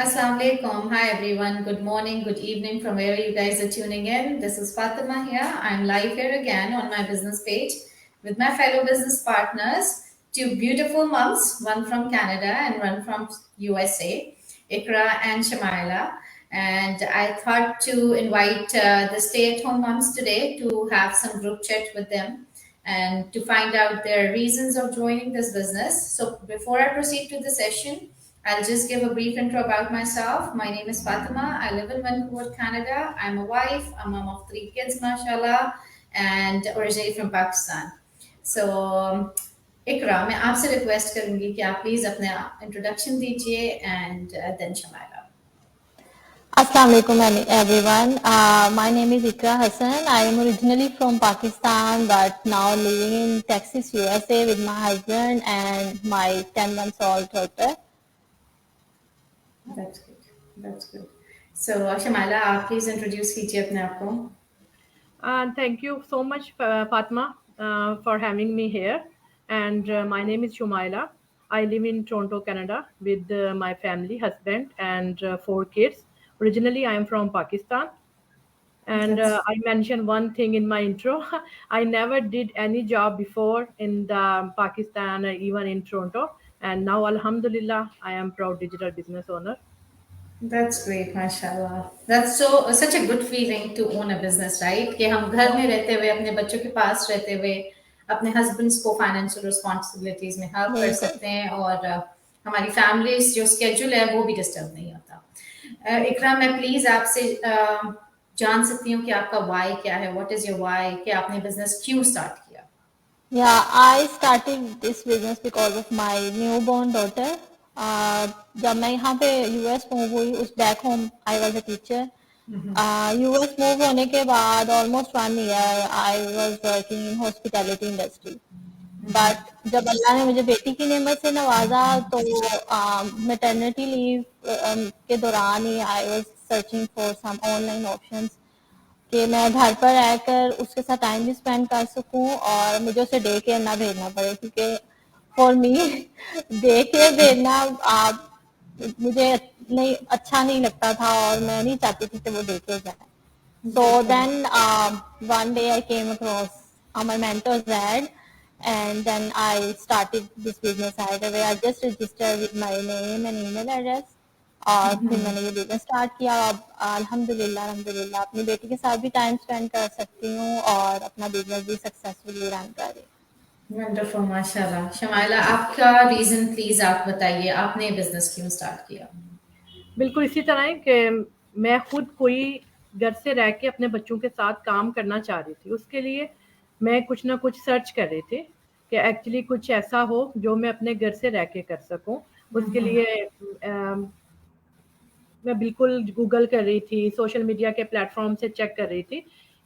Assalamu alaikum. Hi everyone. Good morning, good evening from wherever you guys are tuning in. This is Fatima here. I'm live here again on my business page with my fellow business partners, two beautiful moms, one from Canada and one from USA, Ikra and Shamaila. And I thought to invite the stay-at-home moms today to have some group chat with them and to find out their reasons of joining this business. So before I proceed to the session, I'll just give a brief intro about myself. My name is Fatima. I live in Vancouver, Canada. I'm a wife, a mom of three kids, mashallah, and originally from Pakistan. So, Ikra, मैं आपसे request करूंगी कि आप please अपना introduction दीजिए and then Shamaila. Assalamualaikum everyone. My name is Ikra Hassan. I am originally from Pakistan but now living in Texas, USA with my husband and my 10 months old daughter. That's good. That's good. So, Shamaila, आप please introduce कीजिए अपने आप को. Thank you so much, Fatma, for having me here. And my name is Shumaila. I live in Toronto, Canada, with my family, husband, and four kids. Originally, I am from Pakistan. And That's I mentioned one thing in my intro. I never did any job before in the Pakistan, or even in Toronto. And now, Alhamdulillah, I am proud digital business owner. That's great, mashallah. That's such a good feeling to own a business, right? कि हम घर में रहते हुए अपने बच्चों के पास रहते हुए अपने हस्बैंड्स को फाइनेंशियल रिस्पॉन्सिबिलिटीज में हेल्प कर बिल्कुल. सकते हैं और हमारी फैमिलीज जो स्केड्यूल है वो भी डिस्टर्ब नहीं होता. इकराम, मैं प्लीज आपसे जान सकती हूँ कि आपका वाई क्या है. व्हाट इज योर वाई कि आपने बिजनेस क्यों स्टार्ट किया? Yeah, I started this business because of my newborn daughter. जब मैं यहाँ पे यूएस मूव हुई उस back home I was a teacher. US move होने के बाद almost 1 year I was working in hospitality industry. But जब अल्लाह ने मुझे बेटी की नेमत से नवाजा तो मैटरनिटी लीव के दौरान ही I was searching for some online options कि मैं घर पर रहकर उसके साथ टाइम भी स्पेंड कर सकूं और मुझे उसे डे केयर ना भेजना पड़े क्योंकि फॉर मी डे केयर भेजना मुझे नहीं अच्छा नहीं लगता था और मैं नहीं चाहती थी कि वो डे केयर जाए. So then one day I came across my mentor's ad and then I started this business right away. I just registered with my name and email address और फिर मैंने ये बिजनेस स्टार्ट किया. अब अल्हम्दुलिल्लाह अपनी बेटी के साथ भी टाइम स्पेंड कर सकती हूँ और अपना बिजनेस भी सक्सेसफुली रन कर रही हूँ. वंडरफुल, माशाल्लाह. शमाइला, आपका रीजन प्लीज आप बताइए, आपने बिजनेस क्यों स्टार्ट किया? बिल्कुल इसी तरह है कि मैं खुद कोई घर से रह के अपने बच्चों के साथ काम करना चाह रही थी. उसके लिए मैं कुछ ना कुछ सर्च कर रही थी कि एक्चुअली कुछ ऐसा हो जो मैं अपने घर से रह के कर सकूं. उसके लिए मैं बिल्कुल गूगल कर रही थी, सोशल मीडिया के प्लेटफॉर्म से चेक कर रही थी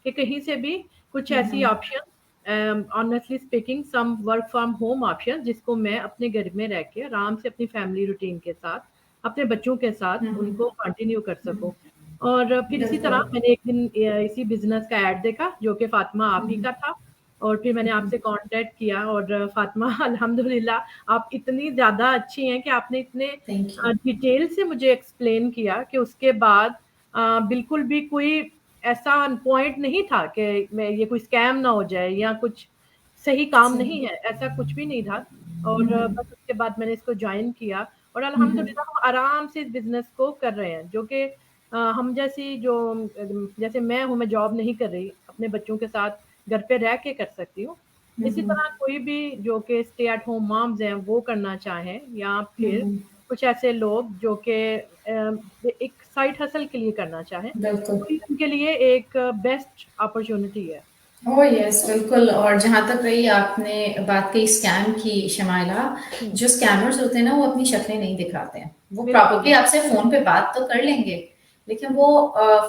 कि कहीं से भी कुछ ऐसी option, honestly speaking some work from home option जिसको मैं अपने घर में रह के आराम से अपनी फैमिली रूटीन के साथ अपने बच्चों के साथ उनको कंटिन्यू कर सकूं. और फिर इसी तरह मैंने एक दिन इसी बिजनेस का ऐड देखा जो कि फातिमा आप ही का था और फिर मैंने आपसे कांटेक्ट किया. और फातिमा अल्हम्दुलिल्लाह आप इतनी ज़्यादा अच्छी हैं कि आपने इतने थैंक यू. डिटेल से मुझे एक्सप्लेन किया कि उसके बाद बिल्कुल भी कोई ऐसा पॉइंट नहीं था कि मैं ये कोई स्कैम ना हो जाए या कुछ सही काम नहीं है, ऐसा कुछ भी नहीं था. और बस उसके बाद मैंने इसको ज्वाइन किया और अल्हम्दुलिल्लाह हम आराम से इस बिजनेस को कर रहे हैं जो कि हम जैसी जो जैसे मैं हूँ, मैं जॉब नहीं कर रही, अपने बच्चों के साथ घर पे रह के कर सकती हूँ. इसी तरह कोई भी जो कि स्टे एट होम मॉम्स हैं वो करना चाहें या फिर कुछ ऐसे लोग जो कि एक साइड हसल के लिए करना चाहें बिल्कुल. तो ये उनके लिए एक बेस्ट अपॉर्चुनिटी है. ओह यस, बिल्कुल. और जहाँ तक रही आपने बात कही स्कैम की, शमाइला, जो स्कैमर्स होते हैं ना वो अपनी शक्लें नहीं दिखाते हैं. वो बिल्कुल. प्रॉब्ली आपसे फोन पे बात तो कर लेंगे लेकिन वो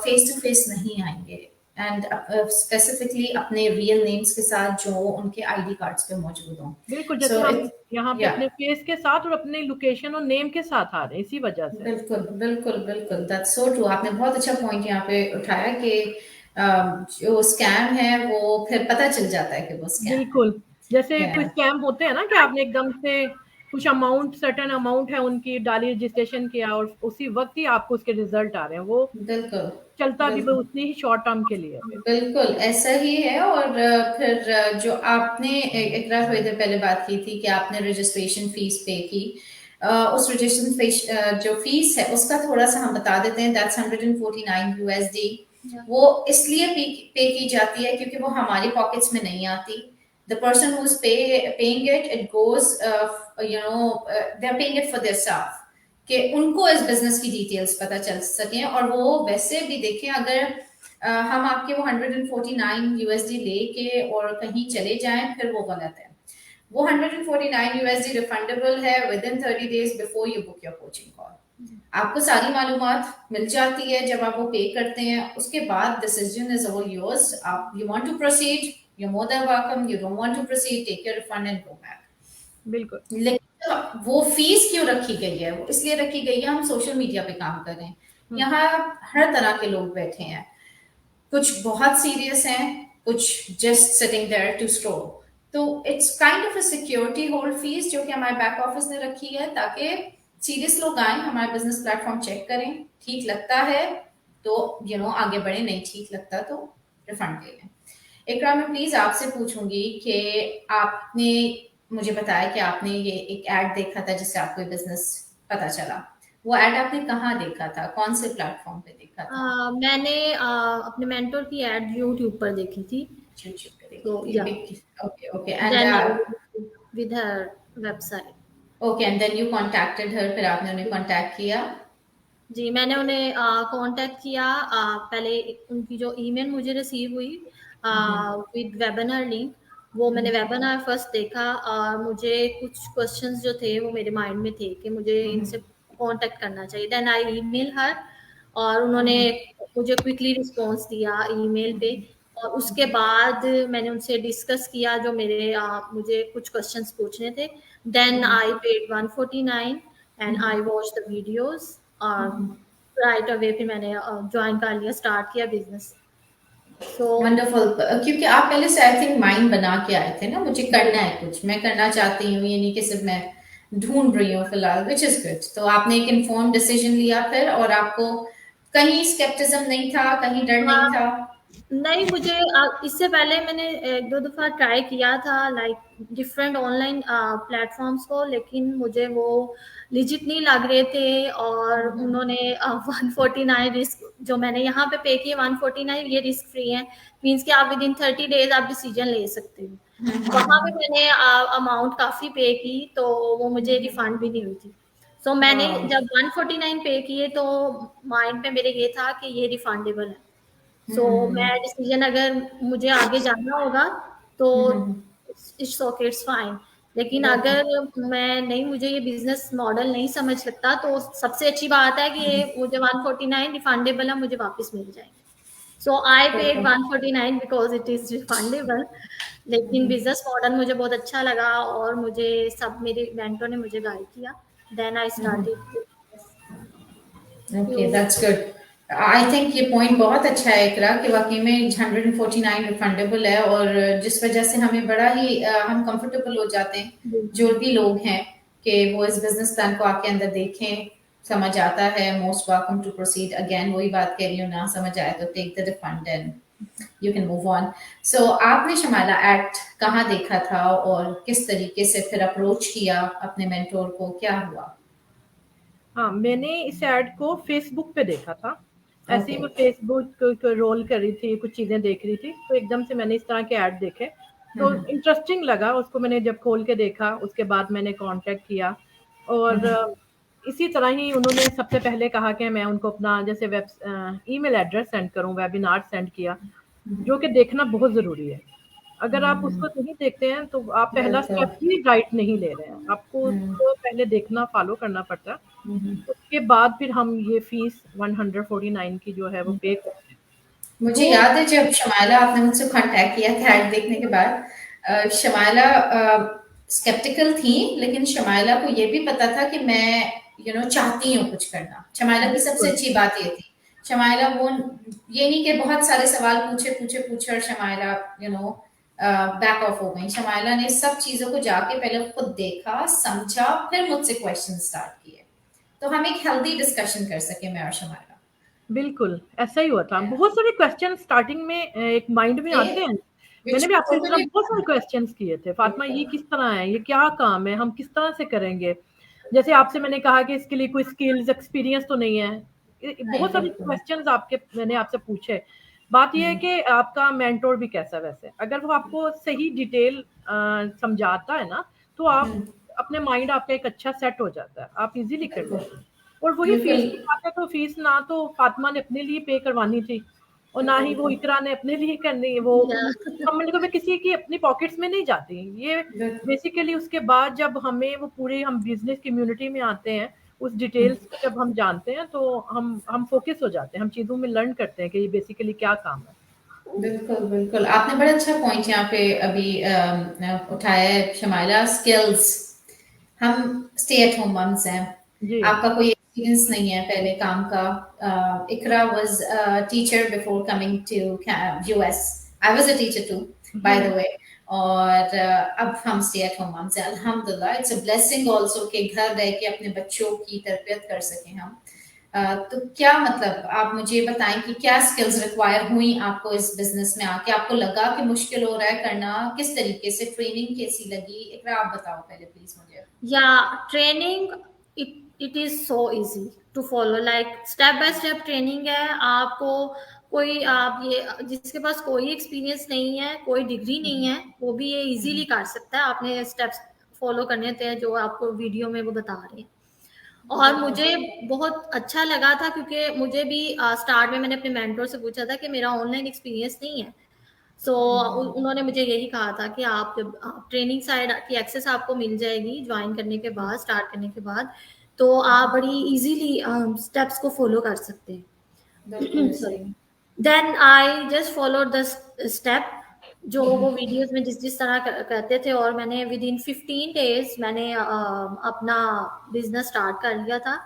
फेस टू फेस नहीं आएंगे एंड स्पेसिफिकली अपने रियल नेम्स के साथ जो उनके आईडी कार्ड्स पे मौजूद हों. बिल्कुल जैसे सो हम यहाँ पे या अपने फेस के साथ और अपनी लोकेशन और नेम के साथ आ रहे हैं इसी वजह से. बिल्कुल बिल्कुल बिल्कुल. That's so true. आपने बहुत अच्छा पॉइंट यहाँ पे उठाया कि जो स्कैम है वो फिर पता चल जाता है कि वो स्कैम है. बिल्कुल जैसे या कोई स्कैम होते हैं ना कि आपने एकदम से कुछ अमाउंट, सर्टेन अमाउंट है उनकी, डाली, रजिस्ट्रेशन किया और उसी वक्त ही आपको उसके रिजल्ट आ रहे हैं। वो बिल्कुल चलता भी बिल्कुल उतनी ही शॉर्ट टर्म के लिए है। बिल्कुल ऐसा ही है। और फिर जो आपने इकरा थोड़ी देर पहले बात की थी कि आपने रजिस्ट्रेशन फीस पे की, उस रजिस्ट्रेशन फीस जो फीस है उसका थोड़ा सा हम बता देते हैं। That's 149 USD. वो इसलिए पे की जाती है क्योंकि वो हमारी पॉकेट्स में नहीं आती। The person who is paying it, it goes they are paying it for their staff, कि उनको इस बिजनेस की डिटेल्स पता चल सके। और वो वैसे भी देखें, अगर हम आपके वो 149 यूएसडी लेके और कहीं चले जाएं, फिर वो गलत है। वो 149 यूएसडी रिफंडेबल है with in 30 days before you book your coaching call. आपको सारी मालूमात मिल जाती है जब आप वो पे करते हैं। उसके बाद डिसीजन इज ऑल योर्स। आप you want to proceed, you more than welcome. You don't want to proceed, take your refund and go back. बिल्कुल। लेकिन वो फीस क्यों रखी गई है? वो इसलिए रखी गई है, हम सोशल मीडिया पे काम कर रहे हैं। यहाँ हर तरह के लोग बैठे हैं, कुछ बहुत सीरियस हैं, कुछ just sitting there to stroll. तो it's kind of a security hold fees जो कि हमारे बैक ऑफिस ने रखी है, ताकि सीरियस लोग आए, हमारे बिजनेस प्लेटफॉर्म चेक करें, ठीक लगता है तो आगे बढ़े, नहीं ठीक लगता तो रिफंड ले लें। इकरा, मैं प्लीज आपसे पूछूंगी कि आपने मुझे बताया कि आपने ये एक एड देखा था जिससे आपको ये बिजनेस पता चला। वो एड आपने कहाँ देखा था, कौन से प्लेटफॉर्म पे देखा था? मैंने अपने मेंटर की एड यूट्यूब पर देखी थी। यूट्यूब पे देखी तो थी। या okay okay and then I with her website. Okay and then you contacted her, फिर आपने उन्हें कांटेक्ट किया? जी, मैंने उन्हें कांटेक्ट किया। पहले उनकी जो ईमेल मुझे रिसीव हुई विद वेबिनार लिंक, वो मैंने वेबिनार फर्स्ट देखा और मुझे कुछ क्वेश्चंस जो थे वो मेरे माइंड में थे कि मुझे इनसे कांटेक्ट करना चाहिए। देन आई ईमेल हर और उन्होंने मुझे क्विकली रिस्पांस दिया ईमेल पे। और उसके बाद मैंने उनसे डिस्कस किया जो मेरे मुझे कुछ क्वेश्चंस पूछने थे। Then I paid 149 and I watch the videos और राइट अवे फिर मैंने ज्वाइन कर लिया, स्टार्ट किया बिजनेस। So wonderful. क्योंकि आप पहले से आई थिंक माइंड बना के आए थे ना, मुझे करना है कुछ, मैं करना चाहती हूँ, ये नहीं कि सिर्फ मैं ढूंढ रही हूँ फिलहाल, विच इज गुड। तो आपने एक इन्फॉर्म डिसीजन लिया फिर, और आपको कहीं स्केप्टिज्म नहीं था, कहीं डर नहीं था? नहीं, मुझे इससे पहले मैंने एक दो दफा ट्राई किया था लाइक डिफरेंट ऑनलाइन प्लेटफॉर्म्स को, लेकिन मुझे वो लिजिट नहीं लग रहे थे। और उन्होंने 149 रिस्क जो मैंने यहाँ पे किए 149 ये रिस्क फ्री है, मीन्स कि आप विद इन 30 डेज आप डिसीजन ले सकते हो। वहाँ पे मैंने अमाउंट काफी पे की तो वो मुझे रिफंड भी नहीं हुई थी। सो मैंने जब 149 पे किए तो माइंड पे मेरे ये था कि ये रिफंडेबल है। सो मैं डिसीजन अगर मुझे आगे जाना होगा तो इट्स ओके, इट्स फाइन। लेकिन अगर मैं नहीं, मुझे ये बिजनेस मॉडल नहीं समझ लगता, तो सबसे अच्छी बात है कि ये मुझे 149 रिफंडेबल है, मुझे वापस मिल जाएंगे। So I paid 149 because it is refundable. लेकिन बिजनेस मॉडल मुझे बहुत अच्छा लगा और मुझे सब मेरे मेंटर ने मुझे गाइड किया। Then I started. Okay that's good. I think ये पॉइंट बहुत अच्छा है इकरा, कि वाकई में 149 रिफंडेबल है, और जिस वजह से हमें बड़ा ही हम कंफर्टेबल हो जाते हैं, जो भी लोग हैं, कि वो इस बिजनेस प्लान को आके अंदर देखें, समझ आता है, most welcome to proceed. Again वही बात कह रही हूँ, ना समझ आए तो take the refund and you can move on. So आपने शमाला एक्ट कहाँ देखा था और किस तरीके से फिर अप्रोच किया अपने मेंटोर को, क्या हुआ? हाँ, मैंने इस ऐड को फेसबुक पे देखा था। ऐसे ही Okay. मैं फेसबुक रोल कर रही थी, कुछ चीजें देख रही थी, तो एकदम से मैंने इस तरह के ऐड देखे तो इंटरेस्टिंग लगा उसको। मैंने जब खोल के देखा उसके बाद मैंने कांटेक्ट किया और इसी तरह ही उन्होंने सबसे पहले कहा कि मैं उनको अपना जैसे ईमेल एड्रेस सेंड करूं, वेबिनार सेंड किया, जो कि देखना बहुत जरूरी है। अगर आप उसको नहीं देखते हैं तो आप पहला बिल्कुल। स्टेप ही राइट नहीं ले रहे हैं, आपको उसको पहले देखना, फॉलो करना पड़ता है। उसके बाद फिर हम ये फीस 149 की जो है वो पे करते हैं। मुझे वो याद है जब शमाइला आपने मुझसे कांटेक्ट किया था ऐड देखने के बाद, शमाइला स्केप्टिकल थी, लेकिन शमाइला को ये भी पता था कि मैं चाहती हूँ कुछ करना। शमाइला की सबसे अच्छी बात ये थी, शमाइला वो ये नहीं कि बहुत सारे सवाल पूछे पूछे पूछे और शमाइला बैक ऑफ हो गई। शमाइला ने सब चीजों को जाके पहले खुद देखा, समझा, फिर मुझसे क्वेश्चन स्टार्ट किए, तो हम एक हेल्दी डिस्कशन कर सके, मैं और शमाइला। बिल्कुल, ऐसा ही हुआ था। Yes. बहुत सारे क्वेश्चन स्टार्टिंग में एक माइंड में Okay, आते हैं। which मैंने भी आपसे इस तरह totally बहुत सारे क्वेश्चन्स किए थे, फातिमा ये किस तरह है, ये क्या काम है, हम किस तरह से करेंगे? जैसे आपसे मैंने कहा कि इसके लिए कोई स्किल्स, एक्सपीरियंस तो नहीं है। नहीं, बहुत सारे बिल्कुल। क्वेश्चन्स आपके मैंने आपसे पूछे। बात ये है कि आपका मेंटर भी कैसा वैसे, अगर वो आपको सही डिटेल समझाता है ना, तो आप अपने माइंड आपका एक अच्छा सेट हो जाता है, आप इज़िली कर बिल्कुल लेते हैं। और वही बिल्कुल। फीस की बात है, तो फीस ना तो फातिमा ने अपने लिए पे करवानी थी और ना ही वो इकरा ने अपने लिए करनी है। वो या हम लोगों में किसी की अपनी पॉकेट्स में नहीं जाती। ये बिल्कुल बेसिकली उसके बाद जब हमें वो पूरे हम बिजनेस कम्युनिटी में आते हैं, उस डिटेल्स को जब हम जानते हैं तो हम फोकस हो जाते हैं, हम चीज़ों में लर्न करते हैं कि ये बेसिकली क्या काम है। बिल्कुल बिल्कुल, आपने बड़ा अच्छा पॉइंट यहाँ पे अभी उठाया है शमाइला, स्किल्स। हम स्टे एट होम मम्स हैं, जी। आपका कोई एक्सपीरियंस नहीं है पहले काम का। Iqra was teacher before coming to US, I was a teacher too by the way. और अब हम स्टे एट होम मम्स हैं, अल्हम्दुलिल्लाह। इट्स अ ब्लेसिंग ऑल्सो कि घर रह के अपने बच्चों की तरबियत कर सकें हम। तो क्या मतलब आप मुझे बताएं कि क्या स्किल्स रिक्वायर हुई आपको इस बिजनेस में आके? आपको लगा कि मुश्किल हो रहा है करना? किस तरीके से ट्रेनिंग कैसी लगी? इकरा आप बताओ पहले प्लीज मुझे। Training, it is so easy to follow, like step by step training है आपको। कोई आप ये जिसके पास कोई एक्सपीरियंस नहीं है, कोई डिग्री नहीं है, वो भी ये इजीली कर सकता है। आपने स्टेप्स फॉलो करने थे जो आपको वीडियो में वो बता रहे हैं। और मुझे बहुत अच्छा लगा था क्योंकि मुझे भी स्टार्ट में मैंने अपने मेंटर से पूछा था कि मेरा ऑनलाइन एक्सपीरियंस नहीं है। सो उन्होंने मुझे यही कहा था कि आप जब ट्रेनिंग साइड की एक्सेस आपको मिल जाएगी ज्वाइन करने के बाद, स्टार्ट करने के बाद, तो आप बड़ी इजीली स्टेप्स को फॉलो कर सकते बिल्कुल हैं। सॉरी। सही। Then I just follow the step जो वो वीडियोस में जिस जिस तरह कहते थे, और मैंने विद इन 15 डेज मैंने अपना बिजनेस स्टार्ट कर लिया था।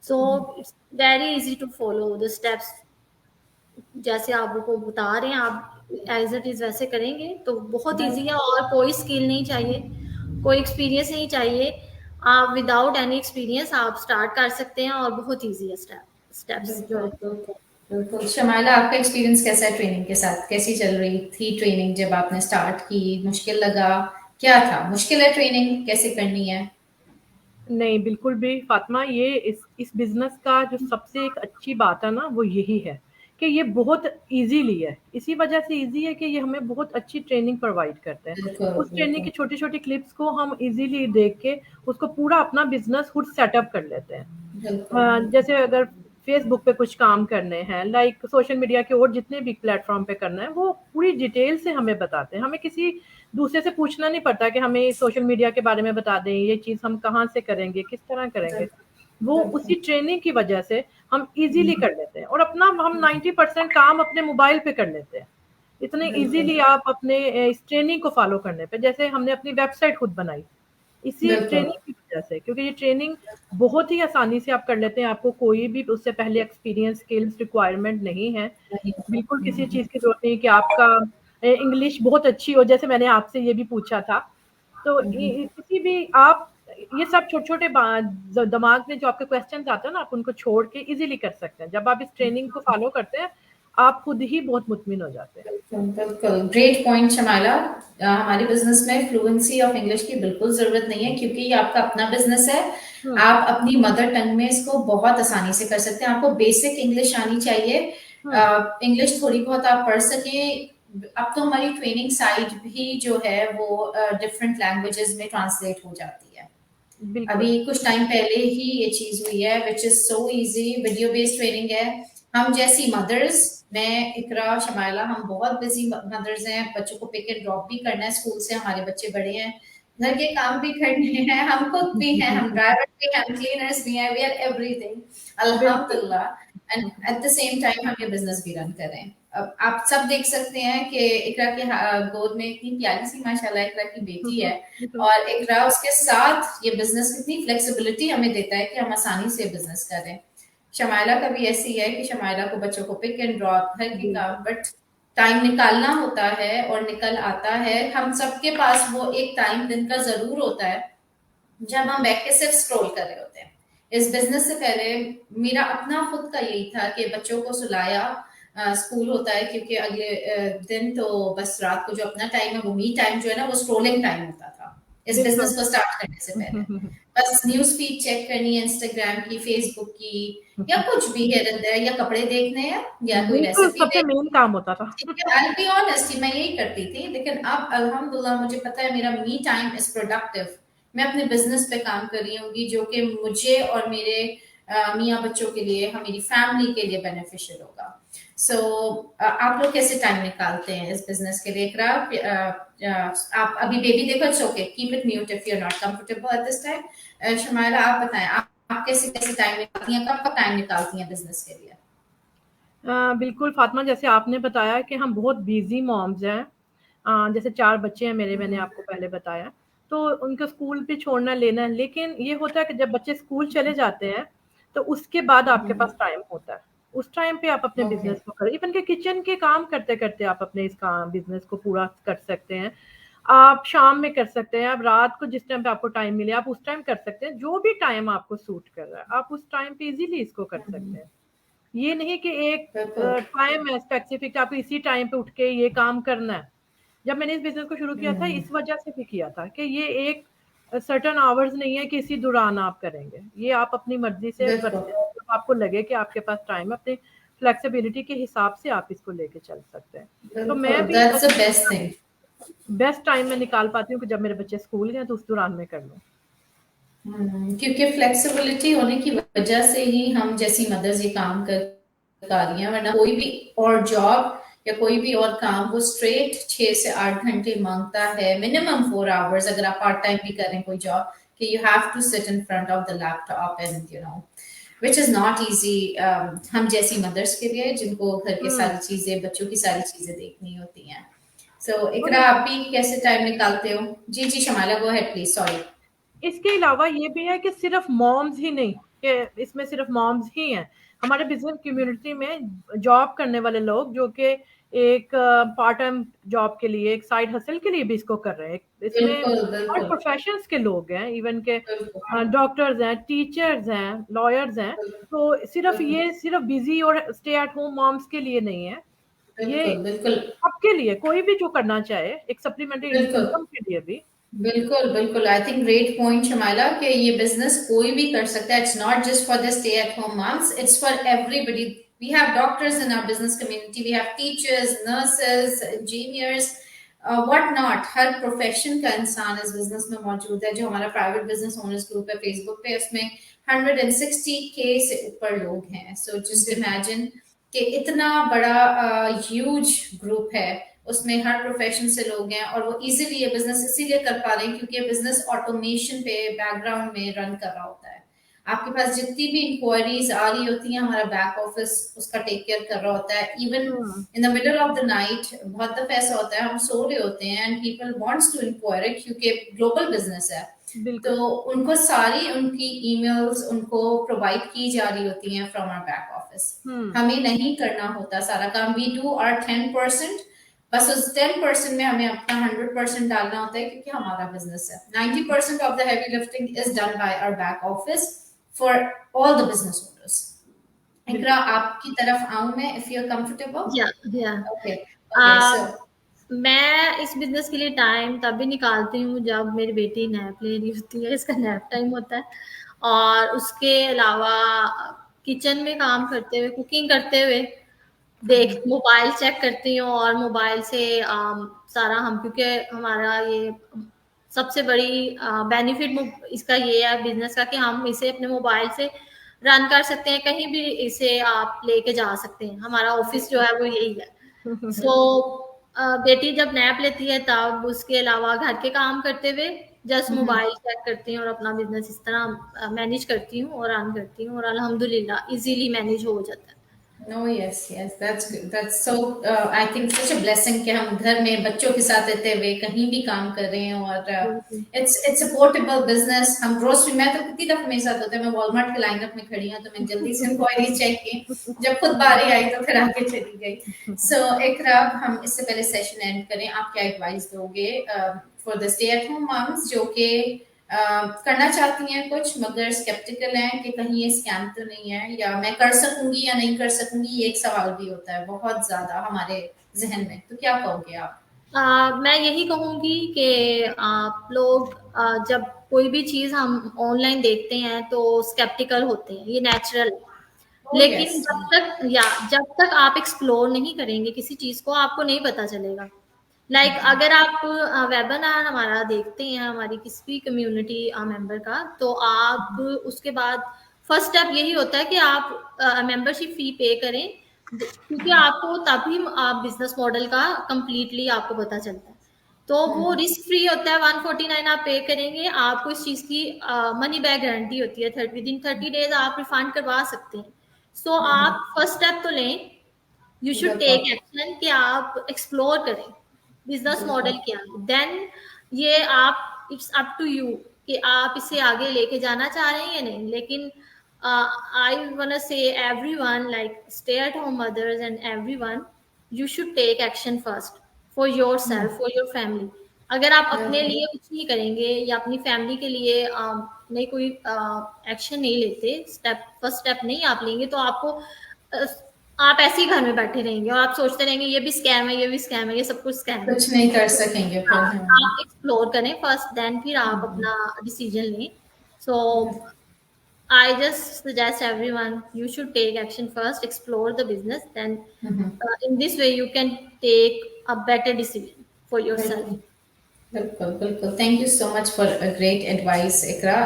So it's very easy to follow the steps. जैसे आप वो बता रहे हैं, आप एज इट इज वैसे करेंगे तो बहुत इजी है। और कोई स्किल नहीं चाहिए, कोई एक्सपीरियंस नहीं चाहिए। आप विदाउट एनी एक्सपीरियंस आप स्टार्ट कर सकते हैं और बहुत इजी है स्टेप्स जो बिल्कुल है। बिल्कुल बिल्कुल। शमाइला आपका एक्सपीरियंस कैसा है ट्रेनिंग के साथ? कैसी चल रही थी ट्रेनिंग जब आपने स्टार्ट की? मुश्किल लगा? क्या था मुश्किल है ट्रेनिंग कैसे करनी है? नहीं, बिल्कुल भी फातिमा, ये इस बिज़नेस का जो सबसे एक अच्छी बात है ना, वो यही है कि ये बहुत ईज़िली है। इसी वजह से ईज़ी है कि ये हमें बहुत अच्छी ट्रेनिंग प्रोवाइड करते हैं। बिल्कुल उस ट्रेनिंग बिल्कुल की छोटी-छोटी क्लिप्स को हम ईज़िली देख के उसको पूरा अपना बिज़नेस खुद सेटअप कर लेते हैं। बिल्कुल जैसे अगर फेसबुक पे कुछ काम करने हैं, लाइक सोशल मीडिया के और जितने भी प्लेटफॉर्म पे करना है, वो पूरी डिटेल से हमें बताते हैं। हमें किसी दूसरे से पूछना नहीं पड़ता कि हमें सोशल मीडिया के बारे में बता दें, ये चीज़ हम कहाँ से करेंगे, किस तरह करेंगे। वो बिल्कुल उसी ट्रेनिंग की वजह से हम इजीली कर लेते हैं और अपना हम 90% काम अपने मोबाइल पे कर लेते हैं। इतने बिल्कुल इजीली आप अपने इस ट्रेनिंग को फॉलो करने पे, जैसे हमने अपनी वेबसाइट खुद बनाई इसी बिल्कुल ट्रेनिंग की वजह से, क्योंकि ये ट्रेनिंग बहुत ही आसानी से आप कर लेते हैं। आपको कोई भी उससे पहले एक्सपीरियंस, स्किल्स रिक्वायरमेंट नहीं है। नहीं। बिल्कुल किसी चीज़ की ज़रूरत नहीं कि आपका इंग्लिश बहुत अच्छी हो, जैसे मैंने आपसे ये भी पूछा था। तो किसी भी आप ये सब छोटे-छोटे दिमाग में जो आपके क्वेश्चंस आते हैं ना, आप उनको छोड़ के इज़िली कर सकते हैं। जब आप इस ट्रेनिंग को फॉलो करते हैं, आप खुद ही बहुत मुतमिन हो जाते हैं। बिल्कुल ग्रेट पॉइंट शमाइला। हमारे बिजनेस में फ्लुएंसी ऑफ इंग्लिश की बिल्कुल जरूरत नहीं है, क्योंकि ये आपका अपना बिजनेस है। हुँ, आप अपनी मदर टंग में इसको बहुत आसानी से कर सकते हैं। आपको बेसिक इंग्लिश आनी चाहिए, हुँ, इंग्लिश थोड़ी बहुत आप पढ़ सकें। अब तो हमारी ट्रेनिंग साइट भी जो है वो डिफरेंट लैंग्वेजेस में ट्रांसलेट हो जाती है। अभी बिल्कुल। कुछ टाइम पहले ही ये चीज हुई है, which is so easy. Video based training है। हम जैसी मदर्स, मैं, इकरा, शमाइला, हम बहुत बिजी मदर्स हैं। बच्चों को पिक एंड ड्रॉप भी करना है स्कूल से, हमारे बच्चे बड़े हैं, घर के काम भी करने हैं, हम खुद भी हैं, हम ड्राइवर भी हैं, हम क्लीनर्स भी हैं, वी आर एवरीथिंग बिल्कुल। अल्हम्दुलिल्लाह। And at the same time हम ये बिजनेस भी रन कर रहे हैं। अब आप सब देख सकते हैं कि इकरा के गोद में इतनी प्यारी सी माशाल्लाह इकरा की बेटी है, और इकरा उसके साथ ये बिजनेस कितनी फ्लेक्सिबिलिटी हमें देता है कि हम आसानी से बिजनेस करें। शमाइला का भी ऐसी है कि शमाइला को बच्चों को पिक एंड ड्रॉप, घर के जी। काम, बट टाइम निकालना होता है और निकल आता है। हम सबके पास वो एक टाइम दिन का जरूर होता है जब हम बैठ के सिर्फ स्क्रॉल कर रहे होते हैं। इस बिजनेस से पहले मेरा अपना खुद का यही था कि बच्चों को सुलाया, स्कूल होता है क्योंकि अगले दिन तो बस रात को जो अपना टाइम है वो मी टाइम जो है ना वो स्क्रोलिंग टाइम होता था इस बिजनेस को स्टार्ट करने से पहले। बस न्यूज फीड चेक करनी है, इंस्टाग्राम की, फेसबुक की, या कुछ भी है या कपड़े देखने हैं या कोई बिल्कुल रेसिपी सबसे मेन काम होता था। ठीक है। I'll be honest, मैं यही करती थी, लेकिन अब अल्हम्दुलिल्लाह मुझे पता है मेरा मी टाइम इज प्रोडक्टिव। मैं अपने बिजनेस पे काम कर रही होंगी जो कि मुझे और मेरे मियाँ बच्चों के लिए, मेरी फैमिली के लिए बेनिफिशियल होगा। सो आप लोग कैसे टाइम निकालते हैं इस बिजनेस के लिए? इकरा, आप अभी बेबी देखो, it's okay, keep it mute if you are not comfortable at this time. Shamaila आप बताएं, आप कैसे कैसे टाइम निकालती हैं, कब कब टाइम निकालती हैं बिजनेस के लिए? बिल्कुल फातिमा, जैसे आपने बताया कि हम बहुत बिजी मॉम्स हैं। जैसे 4 बच्चे हैं मेरे, मैंने आपको पहले बताया, तो उनको स्कूल भी छोड़ना लेना है। लेकिन ये होता है कि जब बच्चे स्कूल चले जाते हैं तो उसके बाद आपके पास टाइम होता है। उस टाइम पे आप अपने ओके। बिजनेस को करें, इवन के किचन के काम करते करते आप अपने इस काम बिजनेस को पूरा कर सकते हैं। आप शाम में कर सकते हैं, आप रात को जिस टाइम पे आपको टाइम मिले आप उस टाइम कर सकते हैं। जो भी टाइम आपको सूट कर रहा है आप उस टाइम पे इजीली इसको कर सकते हैं। ये नहीं कि एक बिल्कुल। टाइम है स्पेसिफिक, आपको इसी टाइम पे उठ के ये काम करना है। जब मैंने इस बिजनेस को शुरू किया था इस वजह से भी किया था कि ये एक सर्टेन आवर्स नहीं है कि इसी दौरान आप करेंगे। ये आप अपनी मर्जी से बिल्कुल जब आपको लगे कि आपके पास टाइम है, अपनी फ्लेक्सिबिलिटी के हिसाब से आप इसको लेके चल सकते हैं। तो मैं बिल्कुल, भी that's the best thing. Best time में निकाल पाती हूँ कि जब मेरे बच्चे स्कूल गए तो उस दौरान मैं कर लूँ। क्योंकि फ्लेक्सिबिलिटी होने की वजह से ही हम जैसी मदर्स ये काम कर पा रही हैं, वरना कोई भी और जॉब या कोई भी और काम वो स्ट्रेट 6 से 8 घंटे मांगता है, मिनिमम 4 आवर्स अगर आप पार्ट टाइम भी करें कोई जॉब, कि you have to sit in front of the laptop and which is not easy हम जैसी मदर्स के लिए जिनको घर के हम्म। सारी चीजें, बच्चों की सारी चीजें देखनी होती हैं। सो इकरा, और आप भी कैसे टाइम निकालते हो? जी जी शमाला, गो अहेड प्लीज, सॉरी। इसके अलावा ये भी है कि सिर्फ मॉम्स ही नहीं, कि इसमें सिर्फ मॉम्स ही हैं। हमारे बिजनेस कम्युनिटी में जॉब करने वाले लोग जो कि एक पार्ट टाइम जॉब के लिए, एक साइड हसल के लिए भी इसको कर रहे हैं। इसमें बिल्कुल हर बिल्कुल प्रोफेशंस के लोग हैं, इवन के बिल्कुल डॉक्टर्स हैं, टीचर्स हैं, लॉयर्स हैं। तो सिर्फ बिल्कुल ये सिर्फ बिजी और स्टे एट होम मॉम्स के लिए नहीं है, ये बिल्कुल बिल्कुल सबके लिए, कोई भी जो करना चाहे एक सप्लीमेंट्री बिल्कुल इनकम के लिए भी। बिल्कुल बिल्कुल। I think great point Shamaila कि ये बिजनेस कोई भी कर सकता है। It's not just for the stay at home moms, it's for everybody. We have doctors in our business community, we have teachers, nurses, engineers, what not. हर profession का इंसान इस बिजनेस में मौजूद है। जो हमारा प्राइवेट बिजनेस ओनर्स ग्रुप है फेसबुक पे, उसमें 160K से ऊपर लोग हैं। सो जस्ट इमेजिन कि इतना बड़ा ह्यूज ग्रुप है, उसमें हर प्रोफेशन से लोग हैं, और वो इजीली ये बिजनेस इसीलिए कर पा रहे हैं क्योंकि ये बिजनेस ऑटोमेशन पे बैकग्राउंड में रन कर रहा होता है। आपके पास जितनी भी इंक्वायरीज आ रही होती हैं, हमारा बैक ऑफिस उसका टेक केयर कर रहा होता है। Even hmm. In the middle of the night बहुत दफा ऐसा होता है हम सो रहे होते हैं and people wants to enquire क्योंकि ग्लोबल बिजनेस है, तो बिल्कुल। उनको सारी उनकी ईमेल्स उनको प्रोवाइड की जा रही होती हैं फ्रॉम आवर बैक ऑफिस। हम्म। हमें नहीं करना होता सारा काम, वी डू आवर 10%। बस उस 10% में हमें अपना 100% डालना होता है क्योंकि हमारा बिजनेस है। 90% of the heavy lifting is done by our back office for all the business owners. Iqra, बिल्कुल। आपकी तरफ आऊं मैं, इफ यू आर कंफर्टेबल? या या ओके ओके सो मैं इस बिजनेस के लिए टाइम तभी निकालती हूँ जब मेरी बेटी नैप ले रही होती है, इसका नैप टाइम होता है। और उसके अलावा किचन में काम करते हुए, कुकिंग करते हुए देख मोबाइल चेक करती हूँ। और मोबाइल से सारा हम, क्योंकि हमारा ये सबसे बड़ी बेनिफिट इसका ये है बिजनेस का कि हम इसे अपने मोबाइल से रन कर सकते हैं, कहीं भी इसे आप लेके जा सकते हैं। हमारा ऑफिस जो है वो यही है। सो बेटी जब नैप लेती है तब उसके अलावा घर के काम करते हुए जस्ट मोबाइल चेक करती हूँ और अपना बिजनेस इस तरह मैनेज करती हूँ और रन करती हूँ, और अल्हम्दुलिल्लाह इजीली मैनेज हो जाता है। No, yes, yes, that's good. That's so, I think such a blessing कि हम घर में बच्चों के साथ रहते हुए कहीं भी काम कर रहे हैं, और बिल्कुल। it's a portable business. हम ग्रोसरी, मैं तो कितनी दफा मेरे साथ होता है, मैं वॉलमार्ट के लाइनअप में खड़ी हूँ तो मैं जल्दी से इंक्वायरी चेक की, जब खुद बारी आई तो फिर आगे चली गई। सो इकरा, हम इससे पहले सेशन एंड करें, आप क्या एडवाइस दोगे for the stay at home moms जो कि करना चाहती हैं कुछ मगर स्केप्टिकल हैं कि कहीं ये स्कैम तो नहीं है, या मैं कर सकूंगी या नहीं कर सकूंगी, ये एक सवाल भी होता है बहुत ज्यादा हमारे जहन में, तो क्या कहोगे आप? मैं यही कहूँगी कि आप लोग जब कोई भी चीज़ हम ऑनलाइन देखते हैं तो स्केप्टिकल होते हैं, ये नेचुरल है। ओह लेकिन यस। जब तक आप एक्सप्लोर नहीं करेंगे किसी चीज़ को, आपको नहीं पता चलेगा। अगर आप वेबिनार हमारा देखते हैं, हमारी किसी भी कम्युनिटी मेंबर का, तो आप उसके बाद फर्स्ट स्टेप यही होता है कि आप मेंबरशिप फी पे करें, क्योंकि आपको तभी बिजनेस मॉडल का कंप्लीटली आपको पता चलता है। तो वो रिस्क फ्री होता है, 149 आप पे करेंगे, आपको इस चीज की मनी बैक गारंटी होती है, 30 आप रिफंड करवा सकते हैं। सो आप फर्स्ट स्टेप तो लें, यू शुड बिल्कुल टेक एक्शन कि आप एक्सप्लोर करें बिजनेस बिल्कुल। मॉडल क्या है। देन ये आप, इट्स अप टू यू कि आप इसे आगे लेके जाना चाह रहे हैं या नहीं। लेकिन I want say everyone, like stay at home mothers and everyone, you should take action first for yourself, for your family. अगर आप अपने बिल्कुल लिए कुछ नहीं करेंगे या अपनी फैमिली के लिए नहीं कोई एक्शन नहीं लेते, फर्स्ट स्टेप नहीं आप लेंगे, तो आपको आप ऐसे ही घर में बैठे रहेंगे और आप सोचते रहेंगे ये भी स्कैम है, ये भी स्कैम है, ये सब कुछ स्कैम है। कुछ नहीं कर सकेंगे फिर हाँ, हम। आप एक्सप्लोर करें फर्स्ट, देन फिर आप अपना डिसीजन लें। So I just suggest everyone, you should take action first, explore the business, then in this way you can take a better decision for yourself. बिल्कुल बिल्कुल बिल्कुल। Thank you so much for a great advice Iqra.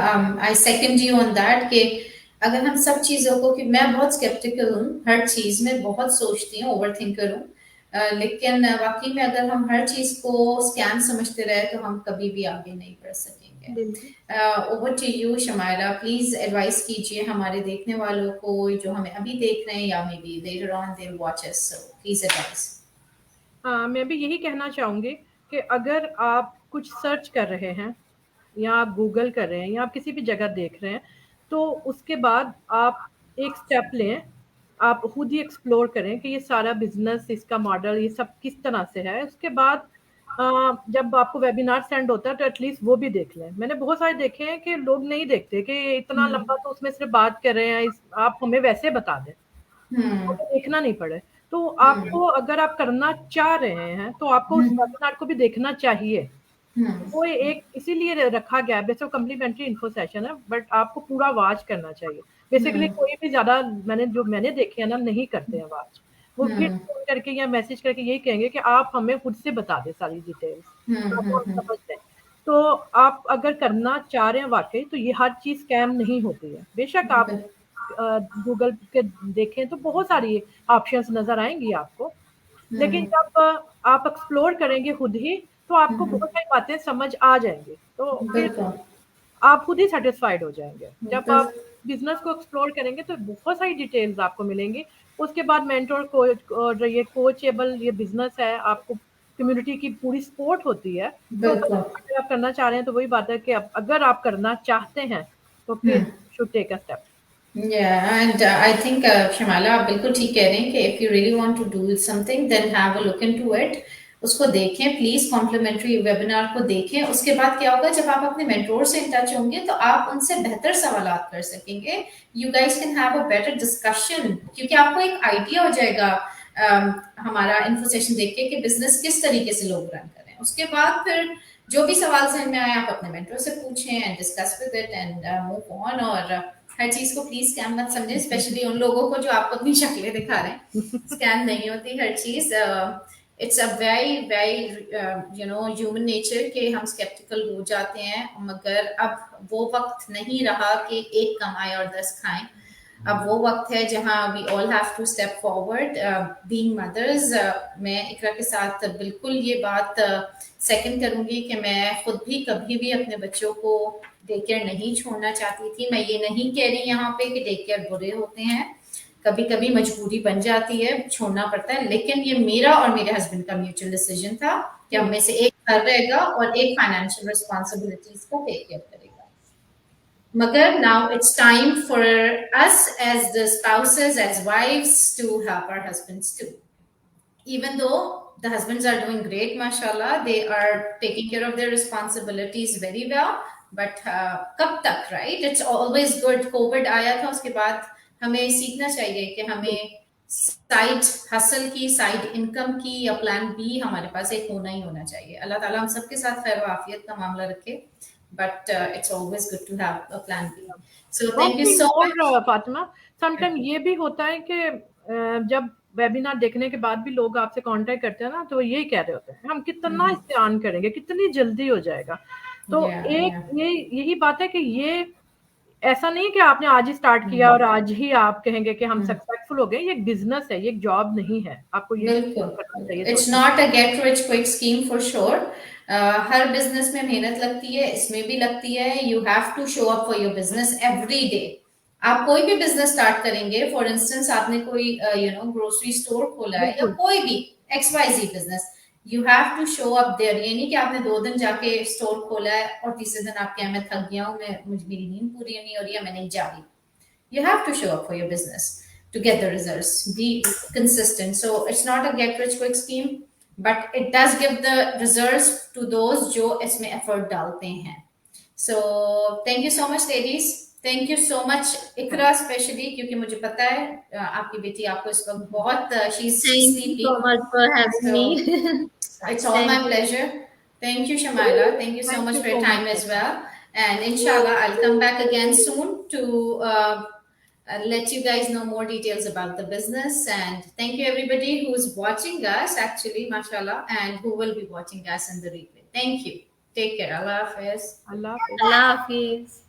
I second you on that कि अगर हम सब चीज़ों को, कि मैं बहुत स्केप्टिकल हूँ हर चीज़ में, बहुत सोचती हूँ, ओवर थिंकर हूँ, लेकिन वाकई में अगर हम हर चीज़ को स्कैम समझते रहे तो हम कभी भी आगे नहीं बढ़ सकेंगे। बिल्कुल। Over to you Shamayra, please advice कीजिए हमारे देखने वालों को जो हमें अभी देख रहे हैं या may be later on they watch us, so please advice. हाँ, मैं भी यही कहना चाहूँगी कि अगर आप कुछ सर्च कर रहे हैं या आप गूगल कर रहे हैं या आप किसी भी जगह देख रहे हैं, तो उसके बाद आप एक स्टेप लें, आप खुद ही एक्सप्लोर करें कि ये सारा बिजनेस, इसका मॉडल, ये सब किस तरह से है। उसके बाद जब आपको वेबिनार सेंड होता है तो एटलीस्ट वो भी देख लें। मैंने बहुत सारे देखे हैं कि लोग नहीं देखते कि इतना लंबा, तो उसमें सिर्फ बात कर रहे हैं, आप हमें वैसे बता दें, हम्म हमें देखना नहीं पड़े। तो हम्म आपको, अगर आप करना चाह रहे हैं तो आपको उस हम्म वेबिनार को भी देखना चाहिए। हम्म वो एक इसीलिए रखा गया है, वैसे कम्प्लीमेंट्री इन्फो सेशन है, बट आपको पूरा वॉच करना चाहिए। बेसिकली हम्म कोई भी ज्यादा, मैंने देखे हैं ना, नहीं करते हैं वॉच। वो फिर हम्म फोन करके या मैसेज करके यही कहेंगे कि आप हमें खुद से बता दें सारी डिटेल्स, ताकि हम हम्म। समझ लें। तो आप अगर करना चाह रहे हैं वाकई, तो ये हर चीज स्कैम नहीं होती है। बेशक आप गूगल के देखें तो बहुत सारी ऑप्शंस नजर आएंगी आपको, लेकिन जब आप एक्सप्लोर करेंगे खुद ही, तो आपको बहुत सारी बातें समझ आ जाएंगी, तो फिर बिल्कुल आप खुद ही सेटिस्फाइड हो जाएंगे। जब बिल्कुल। आप बिजनेस को एक्सप्लोर करेंगे तो बहुत सारी डिटेल्स आपको मिलेंगी। उसके बाद मेंटोर, कोच, और ये कोचेबल ये बिजनेस है, आपको कम्युनिटी की पूरी सपोर्ट होती है। तो बस बिल्कुल। अगर आप करना चाह रहे हैं तो वही बात है कि अगर आप करना चाहते हैं तो फिर hmm. Should take a step. Yeah, and I think Shamala, आप बिल्कुल ठीक कह रहे हैं कि if you really want to do something, then have a look into it. उसको देखें प्लीज, कॉम्प्लीमेंट्री वेबिनार को देखें। उसके बाद क्या होगा, जब आप अपने मेंटोर से इन टच होंगे तो आप उनसे बेहतर सवालात कर सकेंगे। You guys can have a better discussion, क्योंकि आपको एक आइडिया हो जाएगा हमारा इन्फो सेशन देख के कि बिजनेस किस तरीके से लोग रन करें। उसके बाद फिर जो भी सवाल जहन में आए आप अपने मेंटोर से पूछें and discuss with it and move on. और हर चीज को प्लीज स्कैम मत समझे, स्पेशली उन लोगों को जो आपको अपनी शक्लें दिखा रहे हैं। स्कैम नहीं होती हर चीज। It's a very very human nature कि हम स्केप्टिकल हो जाते हैं, मगर अब वो वक्त नहीं रहा कि एक कमाए और 10 खाएं। अब वो वक्त है जहां we all have to step forward being mothers. मैं इकरा के साथ बिल्कुल ये बात सेकंड करूंगी कि मैं खुद भी कभी भी अपने बच्चों को डे केयर नहीं छोड़ना चाहती थी। मैं ये नहीं कह रही यहाँ पे कि डे केयर बुरे होते हैं, कभी कभी मजबूरी बन जाती है, छोड़ना पड़ता है, लेकिन ये मेरा और मेरे हस्बैंड का म्यूचुअल डिसीजन था कि हम में से एक घर रहेगा और एक फाइनेंशियल रिस्पॉन्सिबिलिटीज को टेक केयर करेगा. मगर now it's time for us as the spouses, as wives, to help our husbands too. Even though the husbands are doing great, mashallah, they are taking care of their responsibilities very well. But कब तक, right? It's always good. COVID आया था, उसके बाद हमें सीखना चाहिए कि हमें साइड हसल की, साइड इनकम की या प्लान बी हमारे पास एक होना ही होना चाहिए. अल्लाह ताला हम सबके साथ खैर आफियत का मामला रखे. But it's always good to have a plan B. So thank you so much. और फातिमा, समटाइम ये भी होता है कि जब वेबिनार देखने के बाद भी लोग आपसे कांटेक्ट करते हैं ना, तो वो यही कह रहे होते हैं हम कितना इस्तेमाल करेंगे, कितनी जल्दी हो जाएगा. तो यही बात है कि ये ऐसा नहीं है कि आपने आज ही स्टार्ट किया और आज ही आप कहेंगे कि हम सक्सेसफुल हो गए. ये एक बिजनेस है, ये एक जॉब नहीं है. आपको ये करना चाहिए. It's not a get rich quick scheme for sure. हर बिजनेस में मेहनत लगती है, इसमें भी लगती है. You have to show up for your business every day. आप कोई भी बिजनेस स्टार्ट करेंगे, फॉर इंस्टेंस आपने कोई ग्रोसरी स्टोर खोला है या कोई भी XYZ business, you have to show up there. ये नहीं कि आपने 2 दिन जाके स्टोर खोला है और तीसरे दिन आप मैं थक गया हूँ, मुझे मेरी नींद पूरी नहीं हो रही है, मैं नहीं जा रही. You have to show up for your business to get the results. Be consistent. So it's not a get rich quick scheme, but it does give the results to those जो इसमें effort डालते हैं. So thank you so much, ladies. Thank you so much, Ikra, especially क्योंकि मुझे पता है आपकी बेटी आपको इस वक्त बहुत she's Thank sleepy. you so much for having me. It's all my pleasure. Thank you, Shamaila. Thank you so much for your time as well. And inshallah, I'll come back again soon to let you guys know more details about the business. And thank you everybody who's watching us, actually, mashallah, and who will be watching us in the replay. Thank you. Take care. Allah Hafiz. Allah Allah Hafiz.